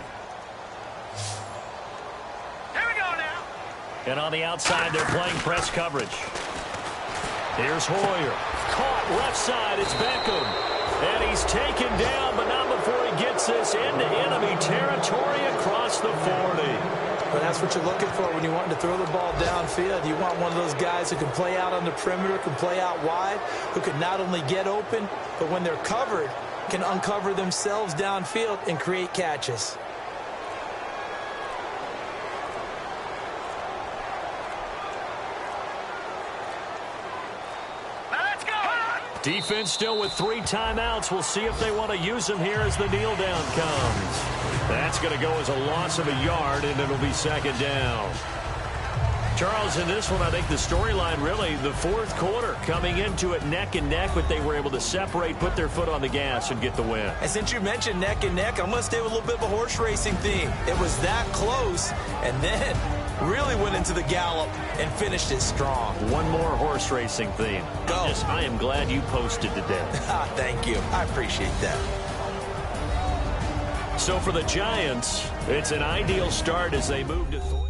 Here we go now. And on the outside, they're playing press coverage. Here's Hoyer. Caught left side. It's Beckham. And he's taken down, but not before he gets this into enemy territory across the 40. But that's what you're looking for when you want to throw the ball downfield. You want one of those guys who can play out on the perimeter, can play out wide, who can not only get open, but when they're covered, can uncover themselves downfield and create catches. Defense still with 3 timeouts. We'll see if they want to use them here as the kneel down comes. That's going to go as a loss of a yard, and it'll be 2nd down. Charles, in this one, I think the storyline really, the 4th quarter, coming into it neck and neck, but they were able to separate, put their foot on the gas, and get the win. And since you mentioned neck and neck, I'm going to stay with a little bit of a horse racing theme. It was that close, and then really went into the gallop and finished it strong. One more horse racing theme. Go. I am glad you posted today. Thank you. I appreciate that. So for the Giants, it's an ideal start as they move to 3.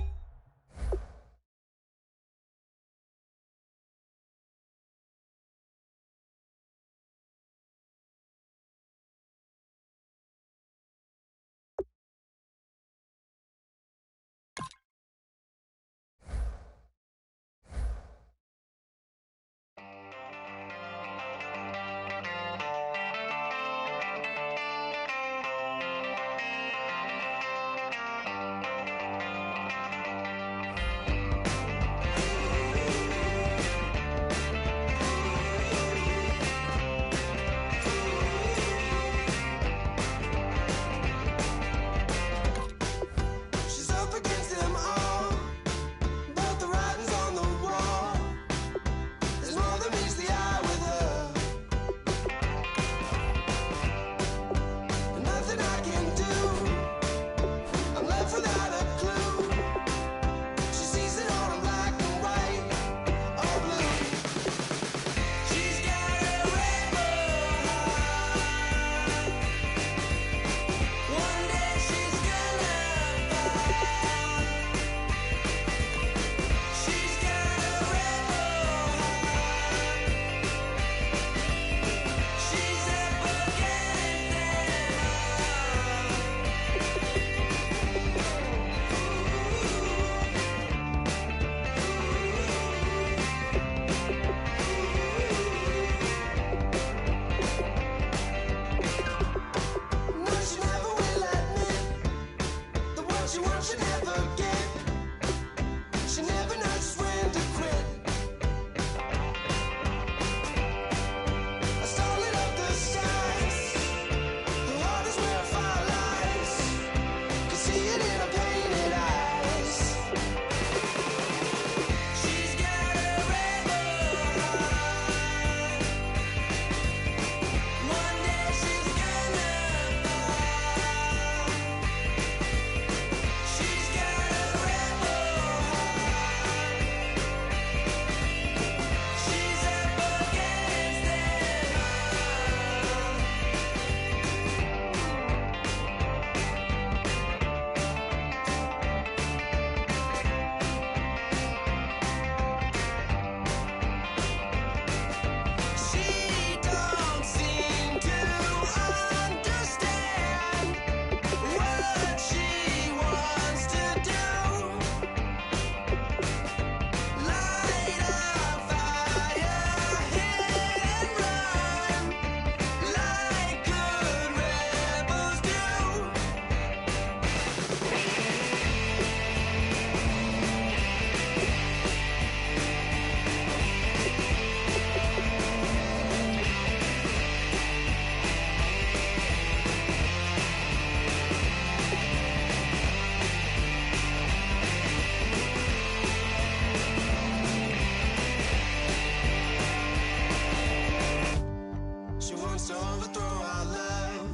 wants to overthrow our love.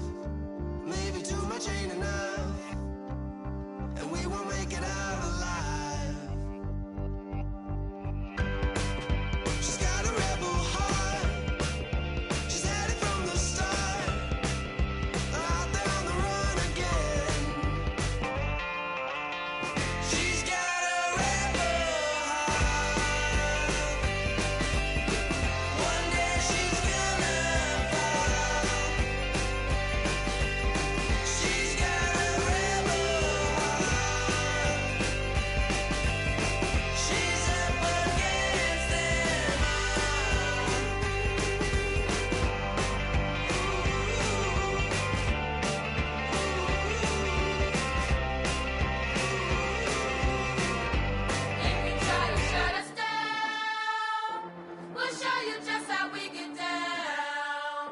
Maybe too much ain't enough, and we won't make it out alive. She's got a rebel heart. She's had it from the start. Out there on the run again. She's got a rebel heart. One day she's gonna fall. She's got a rebel heart. She's up against them all. If you try to shut us down, we'll show you just how we get down.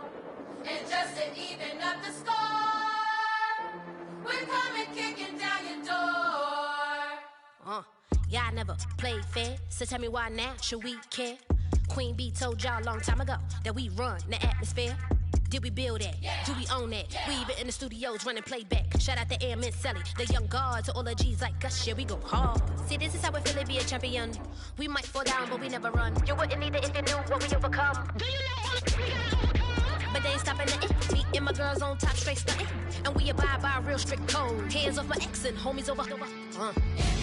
And just to even up the score, we're coming kicking down your door. Yeah, I never played fair, so tell me why now should we care? Queen Bee told y'all a long time ago that we run the atmosphere. Did we build that? Do we own that? We even in the studios running playback. Shout out to Airman Sally, the young guard, to all the G's like us. Yeah, we go hard. See, this is how we feel to be a champion. We might fall down, but we never run. You wouldn't need it if you knew what we overcome. Do you know all we gotta overcome? But they ain't stopping nothing. Me and my girls on top, straight stunting. And we abide by a real strict code. Hands off my ex and homies over. If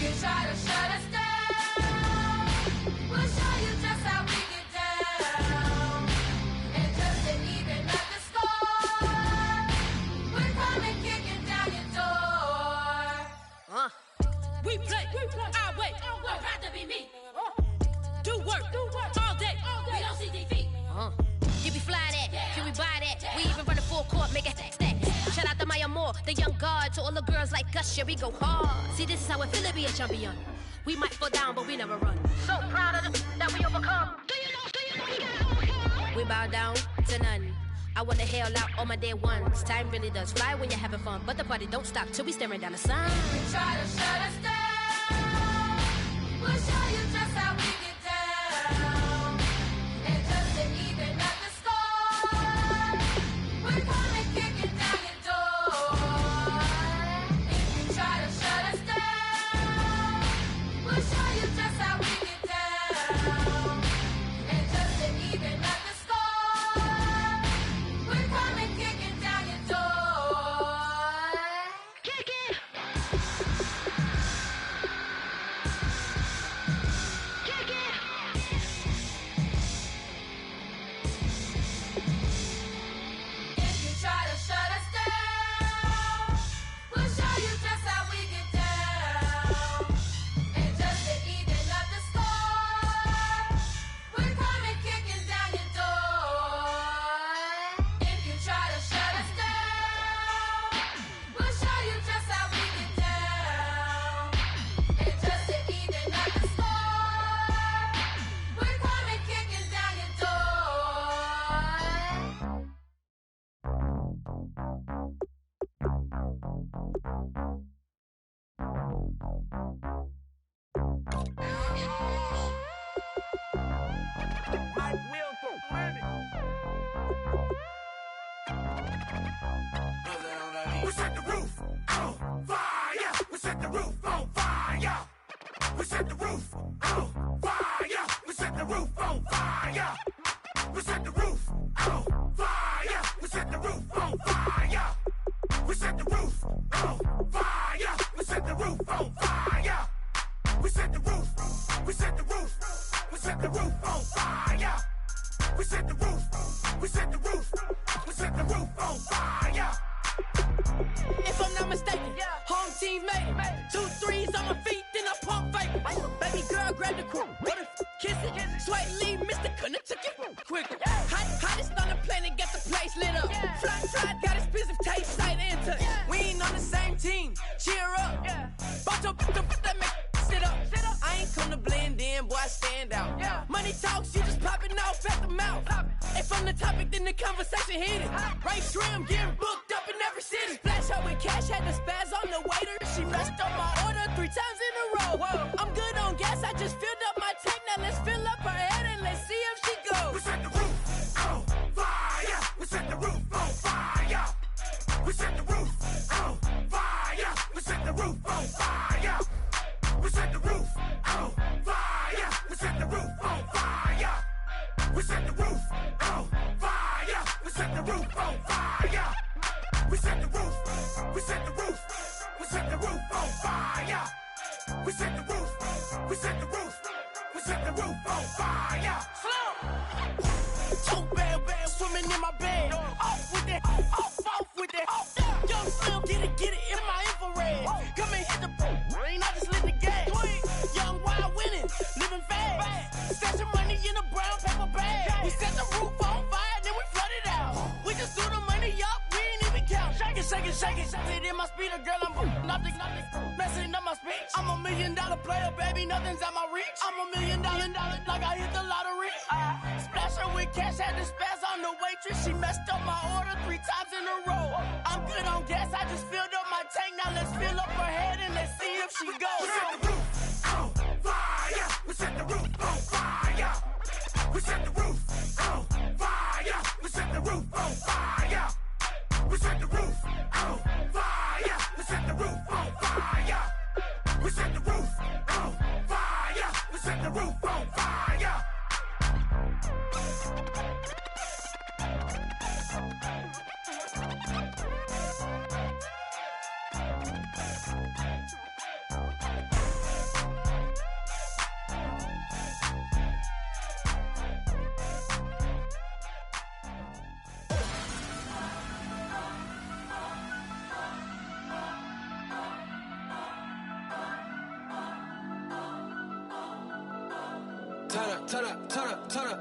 you try to shut us down, we'll show you just how we get down. And just to even up the score, we're coming kicking down your door. We play our way. Would rather be me. Do work all day. We don't see defeat. Can we fly that? Can we buy that? We even run a full court, make it stack. Shout out to Maya Moore, the young guard, to all the girls like us. Yeah, we go hard. See, this is how it feel to be a champion. We might fall down, but we never run. So proud of the that we overcome. Do you know we gotta overcome? We bow down to none. I wanna hail out all my day ones. Time really does fly when you're having fun, but the party don't stop till we staring down the sun. You try to shut us down, we'll show you just how we get down. And just to even up the score, we're coming kicking down your door. If you try to shut us down, we'll show you just how we get down. And just to even up the score, we're coming kicking down your door. Kick it! Kick it! If you try to shut us down, we'll show you just how we get down. And just to even up the score, we're coming kicking down your door. If you try to shut us down, we'll show you just how we get down. And just to even up the score, we're coming kicking down your door. We set the roof on fire. We set the roof on fire. We set the roof on fire. We set the roof on fire. We set the roof on fire. We set the roof on fire. We set the roof on fire. We set the roof on fire. We set the roof. We set the roof. We set the roof on fire. We set the roof. We set the roof. We set the roof on fire. If I'm not mistaken, home team made it. 2 3s on my feet, then I pump fake. Baby girl, grab the crew. What if kiss it? Sweat leave, Mr. Couldn't took it quicker. Hottest on the planet, get the place lit up. Fly, got expensive tape, sight into. We ain't on the same team. Cheer up. Bought your that make sit up. I ain't come to blend in, boy, I stand out. Money talks, you just popping off at the mouth. If I'm the topic, then the conversation hit it. Right trim, getting booked up in every city. Splash her with cash, had the spaz on the waiter. She messed up my order 3 times in a row. I'm good on gas, I just filled up my tank. Now let's fill up her head and let's see if she goes. We set the roof on fire. We set the roof roof on fire. We set the roof. We set the roof. We set the roof on fire. We set the roof. We set the roof. We set the roof on fire. Slow. Two bad swimming in my bed. Off with it. Off with it. Young Slim, get it in my infrared. Come and hit the rain, I just lit the gas. Young wild winning, living fast. Stashing money in a brown paper bag. We set the roof on fire, then we flood it out. We just threw the money up, we ain't even count. Shake it, shake it, shake it. Shake it in my speeder, girl, I'm nothing, messing up my speech. I'm $1 million player, baby, nothing's at my reach. I'm $1 million, like I hit the lottery. Splash her with cash, had to spaz on the waitress. She messed up my order 3 times in a row. I'm good on gas, I just filled up my tank. Now let's fill up her head and let's see if she goes. We set the roof on fire. We set the roof on fire. We set the roof on fire. We set the roof on fire. We set the roof on fire. We set the roof on fire. We set the roof on fire. We set the roof on fire. Turn up.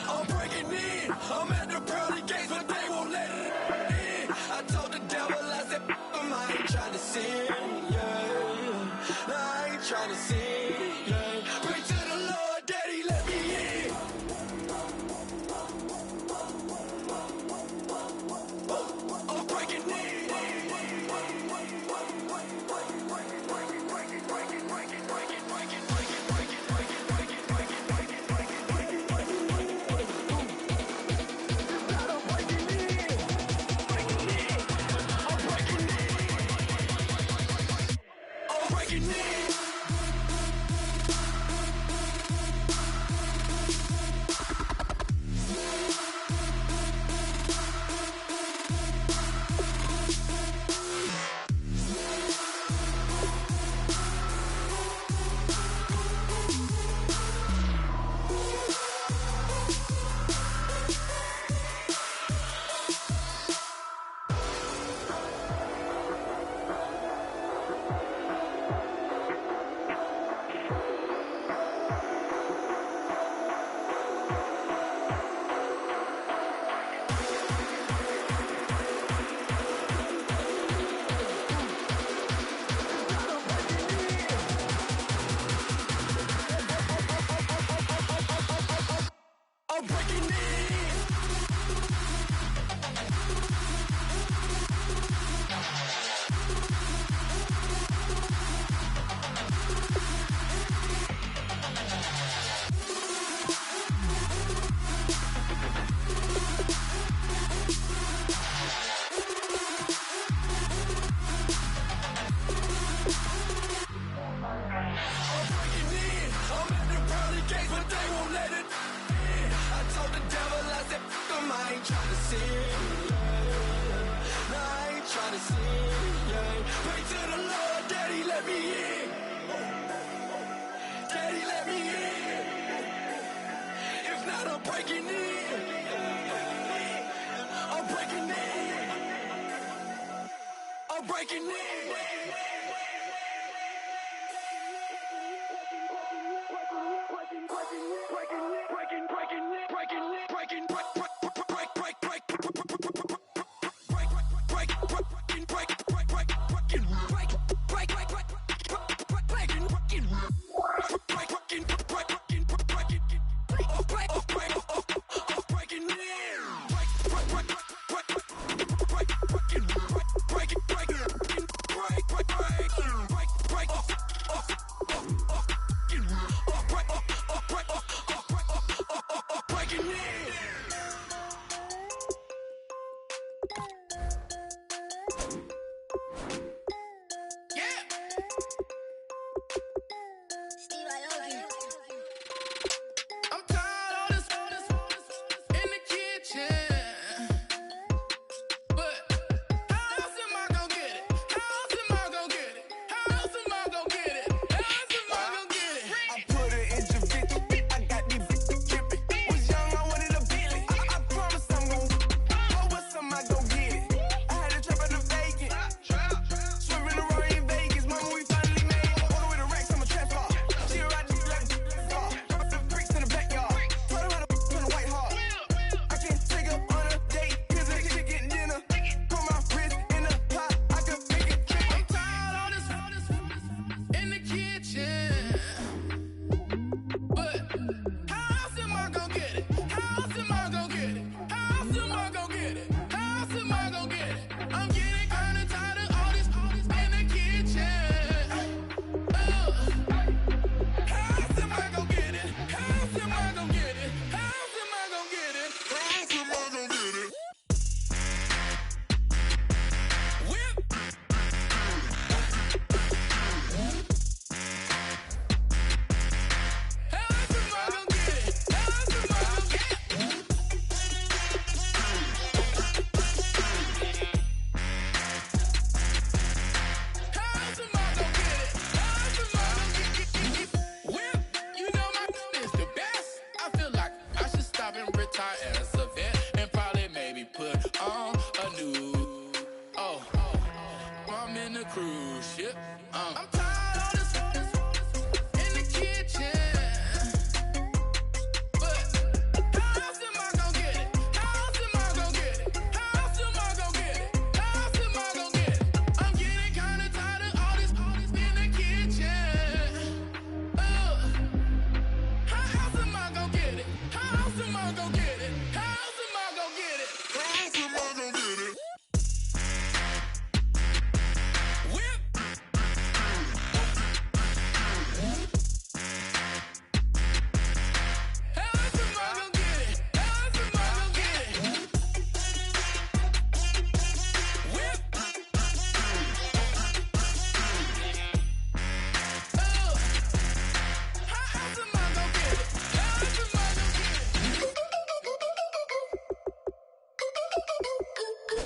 I'm breaking in. I'm at the pearly gates, but they won't let it in. I told the devil, I said, I ain't trying to sin, yeah. No, I ain't trying to sin, yeah. Pray to the Lord, Daddy, let me in. I'm breaking in.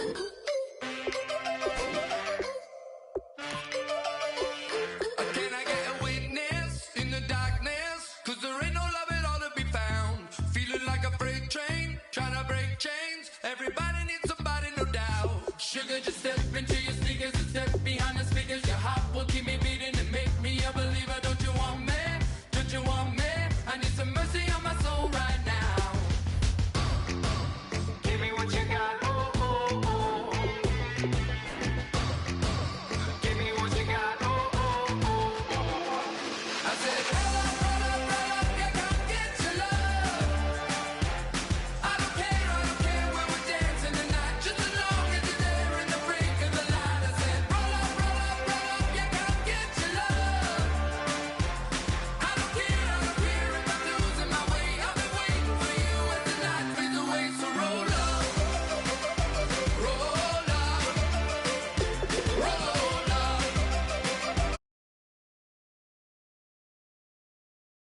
Ooh,